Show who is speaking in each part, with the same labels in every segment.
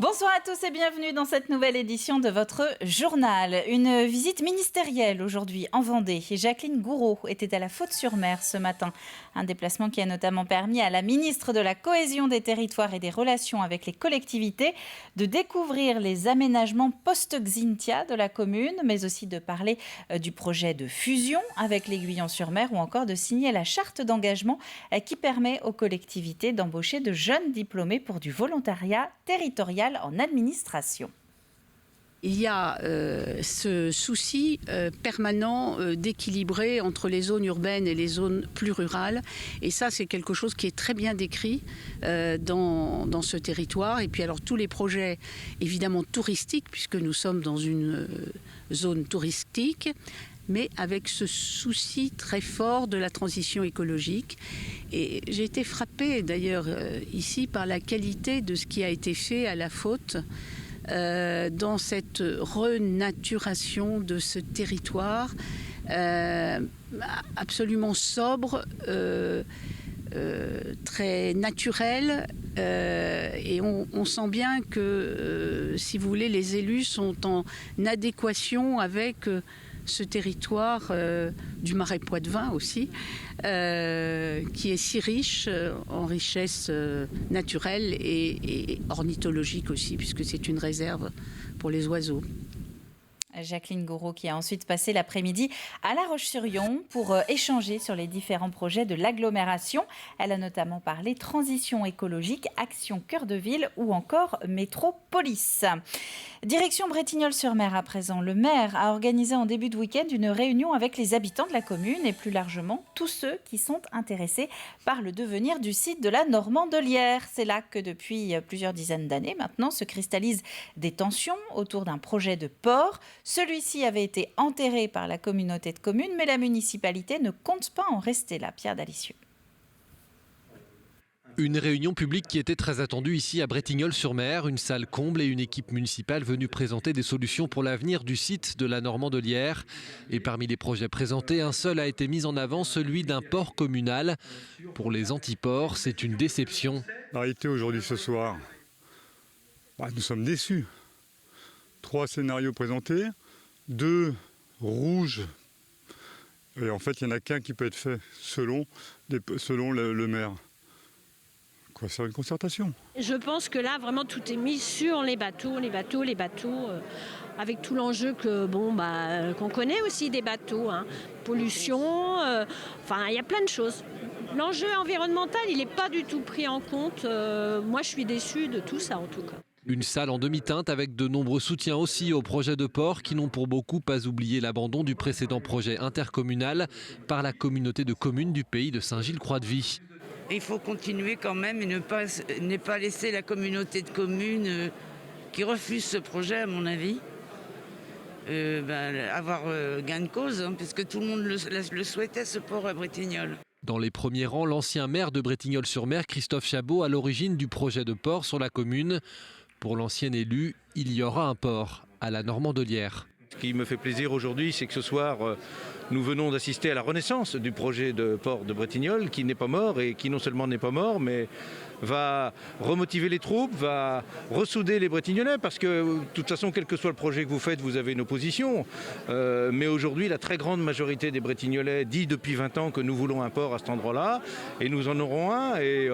Speaker 1: Bonsoir à tous et bienvenue dans cette nouvelle édition de votre journal. Une visite ministérielle aujourd'hui en Vendée. Jacqueline Gouraud était à la Faute-sur-Mer ce matin. Un déplacement qui a notamment permis à la ministre de la Cohésion des territoires et des relations avec les collectivités de découvrir les aménagements post-Xynthia de la commune, mais aussi de parler du projet de fusion avec l'Aiguillon-sur-Mer ou encore de signer la charte d'engagement qui permet aux collectivités d'embaucher de jeunes diplômés pour du volontariat territorial en administration.
Speaker 2: Il y a ce souci permanent d'équilibrer entre les zones urbaines et les zones plus rurales. Et ça, c'est quelque chose qui est très bien décrit dans ce territoire. Et puis alors tous les projets, évidemment touristiques, puisque nous sommes dans une zone touristique, mais avec ce souci très fort de la transition écologique. Et j'ai été frappée d'ailleurs ici par la qualité de ce qui a été fait à la Faute dans cette renaturation de ce territoire absolument sobre, très naturel. Et on sent bien que, si vous voulez, les élus sont en adéquation avec ce territoire du Marais Poitevin aussi, qui est si riche en richesses naturelles et ornithologiques aussi, puisque c'est une réserve pour les oiseaux.
Speaker 1: Jacqueline Gouraud qui a ensuite passé l'après-midi à La Roche-sur-Yon pour échanger sur les différents projets de l'agglomération. Elle a notamment parlé transition écologique, action cœur de ville ou encore métropolis. Direction Bretignolles-sur-Mer à présent. Le maire a organisé en début de week-end une réunion avec les habitants de la commune et plus largement tous ceux qui sont intéressés par le devenir du site de la Normandelière. C'est là que depuis plusieurs dizaines d'années maintenant se cristallisent des tensions autour d'un projet de port. Celui-ci avait été enterré par la communauté de communes, mais la municipalité ne compte pas en rester là. Pierre Dalicieux.
Speaker 3: Une réunion publique qui était très attendue ici à Bretignolles-sur-Mer, une salle comble et une équipe municipale venue présenter des solutions pour l'avenir du site de la Normandelière. Et parmi les projets présentés, un seul a été mis en avant, celui d'un port communal. Pour les antiports, c'est une déception.
Speaker 4: Arrêtez aujourd'hui ce soir. Nous sommes déçus. 3 scénarios présentés, 2 rouges. Et en fait, il n'y en a qu'un qui peut être fait selon le maire. Quoi, faire une concertation?
Speaker 5: Je pense que là, vraiment, tout est mis sur les bateaux, avec tout l'enjeu qu'on connaît aussi des bateaux. Pollution, il y a plein de choses. L'enjeu environnemental, il n'est pas du tout pris en compte. Moi, je suis déçue de tout ça, en tout cas.
Speaker 3: Une salle en demi-teinte avec de nombreux soutiens aussi au projet de port qui n'ont pour beaucoup pas oublié l'abandon du précédent projet intercommunal par la communauté de communes du pays de Saint-Gilles-Croix-de-Vie.
Speaker 6: Il faut continuer quand même et ne pas laisser la communauté de communes qui refuse ce projet, à mon avis, avoir gain de cause, puisque tout le monde le souhaitait, ce port à Bretignolles.
Speaker 3: Dans les premiers rangs, l'ancien maire de Bretignolles-sur-Mer, Christophe Chabot, à l'origine du projet de port sur la commune. Pour l'ancien élu, il y aura un port à la Normandelière.
Speaker 7: Ce qui me fait plaisir aujourd'hui, c'est que ce soir, nous venons d'assister à la renaissance du projet de port de Bretignolles, qui n'est pas mort et qui non seulement n'est pas mort, mais va remotiver les troupes, va ressouder les Bretignolais, parce que de toute façon, quel que soit le projet que vous faites, vous avez une opposition. Mais aujourd'hui, la très grande majorité des Bretignolais dit depuis 20 ans que nous voulons un port à cet endroit-là, et nous en aurons un, et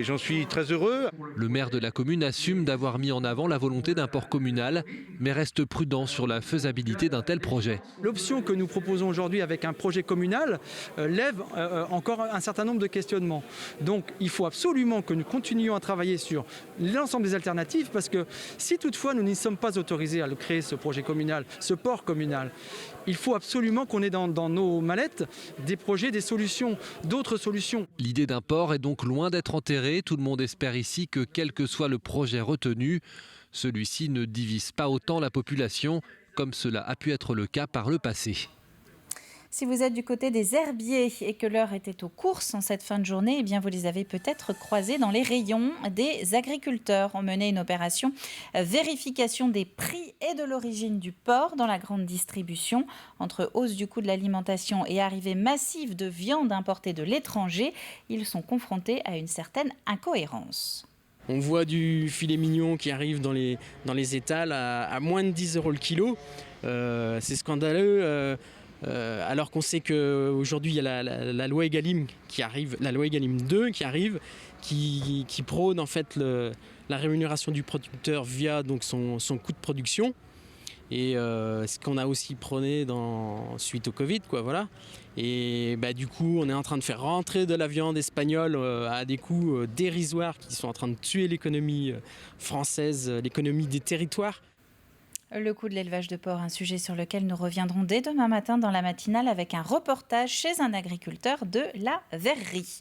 Speaker 7: j'en suis très heureux.
Speaker 3: Le maire de la commune assume d'avoir mis en avant la volonté d'un port communal, mais reste prudent sur la faisabilité d'un tel projet.
Speaker 8: L'option que nous proposons aujourd'hui avec un projet communal lève encore un certain nombre de questionnements. Donc il faut absolument que nous continuions à travailler sur l'ensemble des alternatives, parce que si toutefois nous n'y sommes pas autorisés à le créer, ce projet communal, ce port communal, il faut absolument qu'on ait dans nos mallettes des projets, des solutions, d'autres solutions.
Speaker 3: L'idée d'un port est donc loin d'être enterrée. Tout le monde espère ici que quel que soit le projet retenu, celui-ci ne divise pas autant la population, comme cela a pu être le cas par le passé.
Speaker 1: Si vous êtes du côté des herbiers et que l'heure était aux courses en cette fin de journée, eh bien vous les avez peut-être croisés dans les rayons. Des agriculteurs ont mené une opération vérification des prix et de l'origine du porc dans la grande distribution. Entre hausse du coût de l'alimentation et arrivée massive de viande importée de l'étranger, ils sont confrontés à une certaine incohérence.
Speaker 9: On voit du filet mignon qui arrive dans les étals à moins de 10 € le kilo. C'est scandaleux. Alors qu'on sait qu'aujourd'hui il y a la loi Egalim qui arrive, la loi Egalim 2 qui arrive, qui prône en fait la rémunération du producteur via donc son coût de production. Et ce qu'on a aussi prôné suite au Covid, quoi, voilà. Et du coup, on est en train de faire rentrer de la viande espagnole à des coûts dérisoires qui sont en train de tuer l'économie française, l'économie des territoires.
Speaker 1: Le coût de l'élevage de porc, un sujet sur lequel nous reviendrons dès demain matin dans la matinale avec un reportage chez un agriculteur de la Verrerie.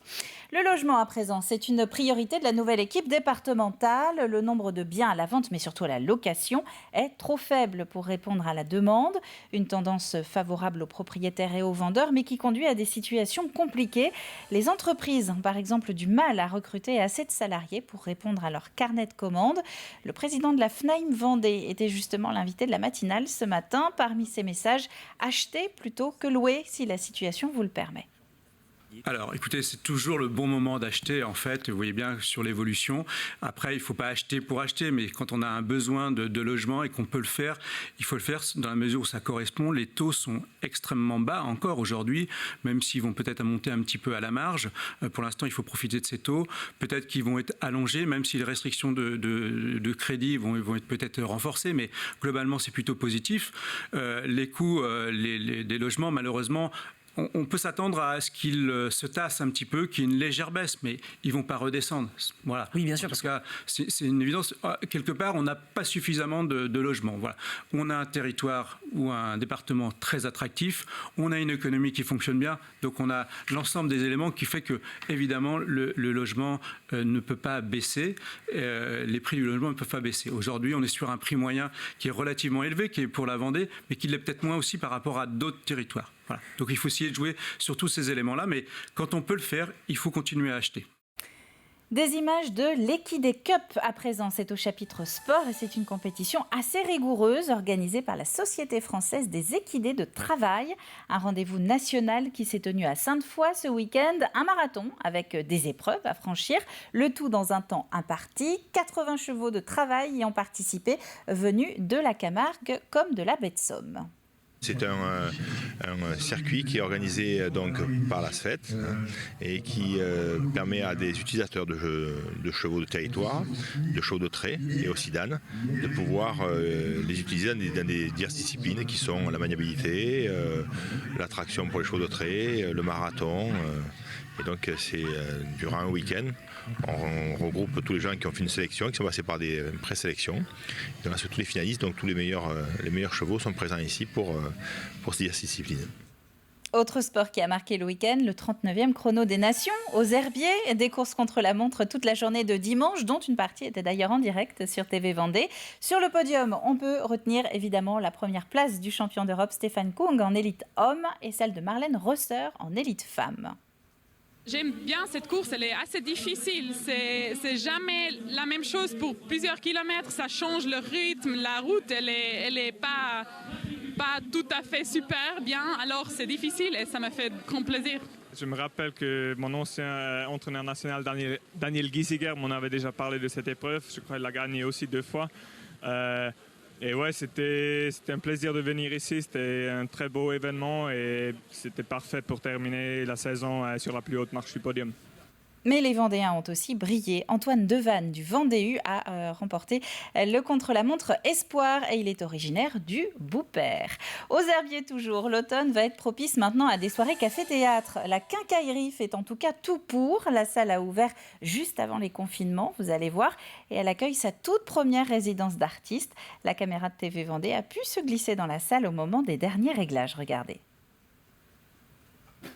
Speaker 1: Le logement à présent, c'est une priorité de la nouvelle équipe départementale. Le nombre de biens à la vente, mais surtout à la location, est trop faible pour répondre à la demande. Une tendance favorable aux propriétaires et aux vendeurs, mais qui conduit à des situations compliquées. Les entreprises ont par exemple du mal à recruter assez de salariés pour répondre à leur carnet de commandes. Le président de la FNAIM Vendée était justement l'invité de la matinale ce matin. Parmi ses messages, achetez plutôt que louer si la situation vous le permet.
Speaker 10: Alors, écoutez, c'est toujours le bon moment d'acheter, en fait. Vous voyez bien sur l'évolution. Après, il ne faut pas acheter pour acheter, mais quand on a un besoin de logement et qu'on peut le faire, il faut le faire dans la mesure où ça correspond. Les taux sont extrêmement bas encore aujourd'hui, même s'ils vont peut-être monter un petit peu à la marge. Pour l'instant, il faut profiter de ces taux. Peut-être qu'ils vont être allongés, même si les restrictions de crédit vont être peut-être renforcées, mais globalement, c'est plutôt positif. Les coûts des logements, malheureusement, on peut s'attendre à ce qu'ils se tassent un petit peu, qu'il y ait une légère baisse, mais ils ne vont pas redescendre. Voilà.
Speaker 11: Oui, bien sûr.
Speaker 10: Parce que c'est une évidence. Quelque part, on n'a pas suffisamment de logements. Voilà. On a un territoire ou un département très attractif, on a une économie qui fonctionne bien, donc on a l'ensemble des éléments qui fait que, évidemment, le logement ne peut pas baisser. Les prix du logement ne peuvent pas baisser. Aujourd'hui, on est sur un prix moyen qui est relativement élevé, qui est pour la Vendée, mais qui l'est peut-être moins aussi par rapport à d'autres territoires. Voilà. Donc il faut essayer de jouer sur tous ces éléments-là, mais quand on peut le faire, il faut continuer à acheter.
Speaker 1: Des images de l'Equidé Cup à présent, c'est au chapitre sport et c'est une compétition assez rigoureuse organisée par la Société française des équidés de travail. Un rendez-vous national qui s'est tenu à Sainte-Foy ce week-end, un marathon avec des épreuves à franchir, le tout dans un temps imparti. 80 chevaux de travail y ont participé, venus de la Camargue comme de la baie de Somme.
Speaker 12: C'est un circuit qui est organisé donc par la SFET et qui permet à des utilisateurs de chevaux de territoire, de chevaux de trait et aussi d'ânes de pouvoir les utiliser dans des diverses disciplines qui sont la maniabilité, l'attraction pour les chevaux de trait, le marathon. Et donc c'est durant un week-end, on regroupe tous les gens qui ont fait une sélection, qui sont passés par des présélections. Il y a tous les finalistes, donc tous les meilleurs chevaux sont présents ici pour ces disciplines.
Speaker 1: Autre sport qui a marqué le week-end, le 39e chrono des nations aux Herbiers. Des courses contre la montre toute la journée de dimanche, dont une partie était d'ailleurs en direct sur TV Vendée. Sur le podium, on peut retenir évidemment la première place du champion d'Europe Stéphane Kung en élite homme et celle de Marlène Rosser en élite femme.
Speaker 13: J'aime bien cette course, elle est assez difficile. C'est jamais la même chose pour plusieurs kilomètres. Ça change le rythme, la route, elle est pas tout à fait super bien. Alors c'est difficile et ça me fait grand plaisir.
Speaker 14: Je me rappelle que mon ancien entraîneur national, Daniel Giesiger, m'en avait déjà parlé de cette épreuve. Je crois qu'il l'a gagné aussi 2 fois. Et ouais, c'était un plaisir de venir ici, c'était un très beau événement et c'était parfait pour terminer la saison sur la plus haute marche du podium.
Speaker 1: Mais les Vendéens ont aussi brillé. Antoine Devanne du Vendée a remporté le contre-la-montre Espoir et il est originaire du Boupère. Aux Herbiers toujours, l'automne va être propice maintenant à des soirées café-théâtre. La Quincaillerie fait en tout cas tout pour. La salle a ouvert juste avant les confinements, vous allez voir, et elle accueille sa toute première résidence d'artiste. La caméra de TV Vendée a pu se glisser dans la salle au moment des derniers réglages. Regardez.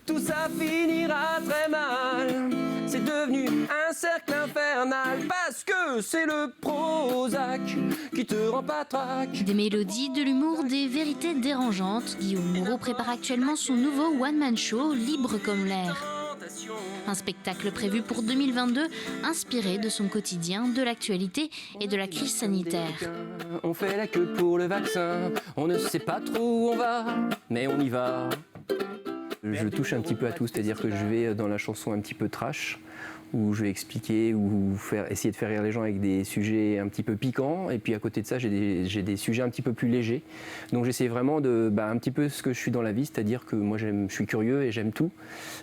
Speaker 15: Tout ça finira très mal, c'est devenu un cercle infernal parce que c'est le Prozac qui te rend patraque.
Speaker 16: Des mélodies, de l'humour, des vérités dérangeantes. Guillaume Moreau prépare actuellement son nouveau one-man show, Libre comme l'air. Un spectacle prévu pour 2022, inspiré de son quotidien, de l'actualité et de la crise sanitaire.
Speaker 15: On fait la queue pour le vaccin, on ne sait pas trop où on va, mais on y va. Je touche un petit peu à tout, c'est-à-dire que je vais dans la chanson un petit peu trash, où je vais expliquer ou essayer de faire rire les gens avec des sujets un petit peu piquants. Et puis à côté de ça, j'ai des sujets un petit peu plus légers. Donc j'essaie vraiment un petit peu ce que je suis dans la vie, c'est-à-dire que moi je suis curieux et j'aime tout.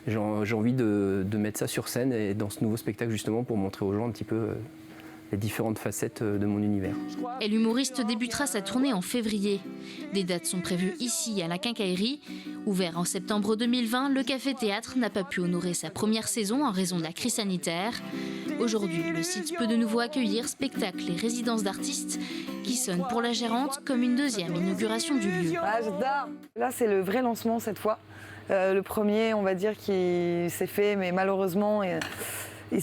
Speaker 15: J'ai envie de mettre ça sur scène et dans ce nouveau spectacle justement pour montrer aux gens un petit peu les différentes facettes de mon univers.
Speaker 16: Et l'humoriste débutera sa tournée en février. Des dates sont prévues ici à la Quincaillerie. Ouvert en septembre 2020, le Café Théâtre n'a pas pu honorer sa première saison en raison de la crise sanitaire. Aujourd'hui, le site peut de nouveau accueillir spectacles et résidences d'artistes qui sonnent pour la gérante comme une deuxième inauguration du lieu.
Speaker 11: Ah, j'adore. Là, c'est le vrai lancement cette fois. Le premier, on va dire, qui s'est fait, mais malheureusement...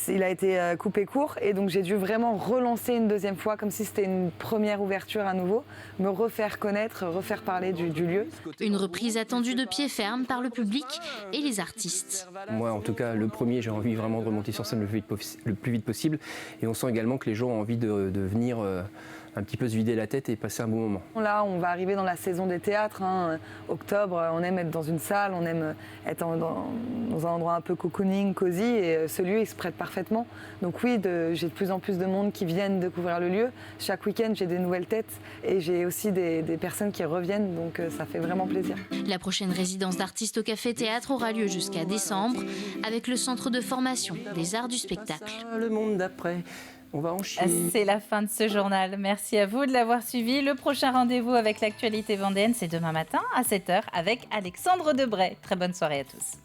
Speaker 11: il a été coupé court et donc j'ai dû vraiment relancer une deuxième fois comme si c'était une première ouverture à nouveau, me refaire connaître, refaire parler du lieu.
Speaker 16: Une reprise attendue de pied ferme par le public et les artistes.
Speaker 15: Moi en tout cas le premier j'ai envie vraiment de remonter sur scène le plus vite possible et on sent également que les gens ont envie de venir un petit peu se vider la tête et passer un bon moment.
Speaker 11: Là on va arriver dans la saison des théâtres, octobre, on aime être dans une salle, on aime être dans un endroit un peu cocooning, cosy et ce lieu il se prête parfaitement. Donc oui, j'ai de plus en plus de monde qui viennent découvrir le lieu. Chaque week-end j'ai des nouvelles têtes et j'ai aussi des personnes qui reviennent, donc ça fait vraiment plaisir.
Speaker 16: La prochaine résidence d'artistes au Café Théâtre aura lieu jusqu'à décembre avec le centre de formation des arts du spectacle.
Speaker 15: Le monde d'après. On va en chier.
Speaker 1: C'est la fin de ce journal. Merci à vous de l'avoir suivi. Le prochain rendez-vous avec l'actualité vendéenne, c'est demain matin à 7h avec Alexandre Debray. Très bonne soirée à tous.